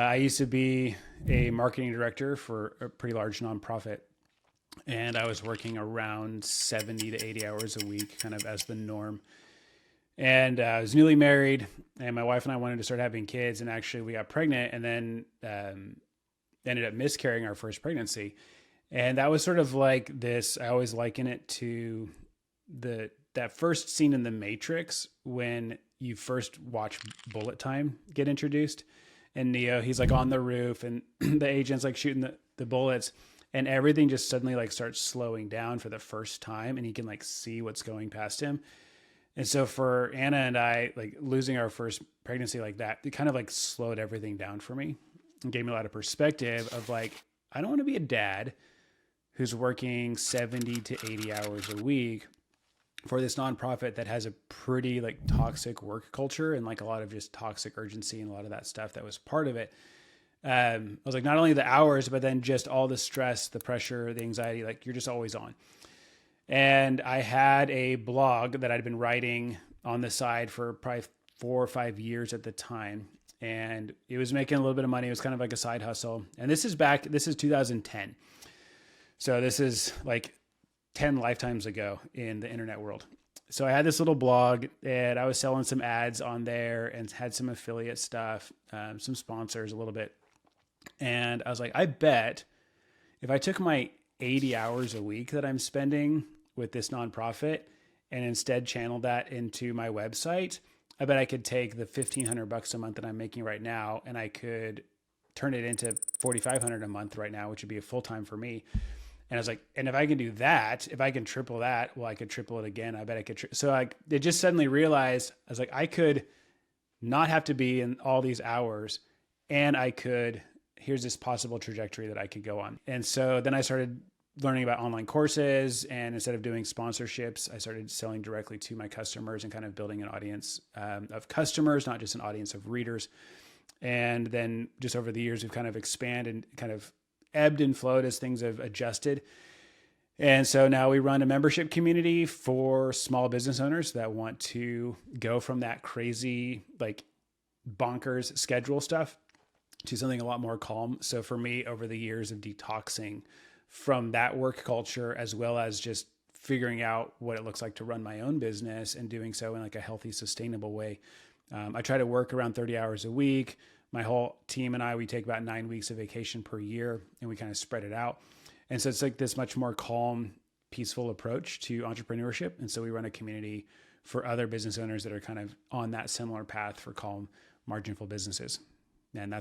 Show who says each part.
Speaker 1: I used to be a marketing director for a pretty large nonprofit, and I was working around 70 to 80 hours a week, kind of as the norm. And I was newly married, and my wife and I wanted to start having kids. And actually, we got pregnant, and then ended up miscarrying our first pregnancy. And that was sort of like this. I always liken it to the that first scene in The Matrix when you first watch bullet time get introduced. And Neo, he's like on the roof, and the agent's like shooting the bullets, and everything just suddenly like starts slowing down for the first time, and he can like see what's going past him. And so for Anna and I, like losing our first pregnancy like that, it kind of like slowed everything down for me and gave me a lot of perspective of like, I don't want to be a dad who's working 70 to 80 hours a week for this nonprofit that has a pretty like toxic work culture and like a lot of just toxic urgency and a lot of that stuff that was part of it. I was like, not only the hours, but then just all the stress, the pressure, the anxiety, like you're just always on. And I had a blog that I'd been writing on the side for probably 4 or 5 years at the time. And it was making a little bit of money. It was kind of like a side hustle. And this is 2010. So this is like 10 lifetimes ago in the internet world. So I had this little blog and I was selling some ads on there and had some affiliate stuff, some sponsors a little bit. And I was like, I bet if I took my 80 hours a week that I'm spending with this nonprofit and instead channeled that into my website, I bet I could take the $1,500 a month that I'm making right now and I could turn it into $4,500 a month right now, which would be a full time for me. And I was like, and if I can do that, if I can triple that, well, I could triple it again. I bet I could. So it just suddenly realized, I was like, I could not have to be in all these hours and here's this possible trajectory that I could go on. And so then I started learning about online courses, and instead of doing sponsorships, I started selling directly to my customers and kind of building an audience of customers, not just an audience of readers. And then just over the years, we've kind of expanded and kind of ebbed and flowed as things have adjusted. And so now we run a membership community for small business owners that want to go from that crazy, like bonkers schedule stuff to something a lot more calm. So for me, over the years of detoxing from that work culture, as well as just figuring out what it looks like to run my own business and doing so in like a healthy, sustainable way. I try to work around 30 hours a week. My whole team and we take about 9 weeks of vacation per year and we kind of spread it out. And so it's like this much more calm, peaceful approach to entrepreneurship. And so we run a community for other business owners that are kind of on that similar path for calm, marginful businesses. And that's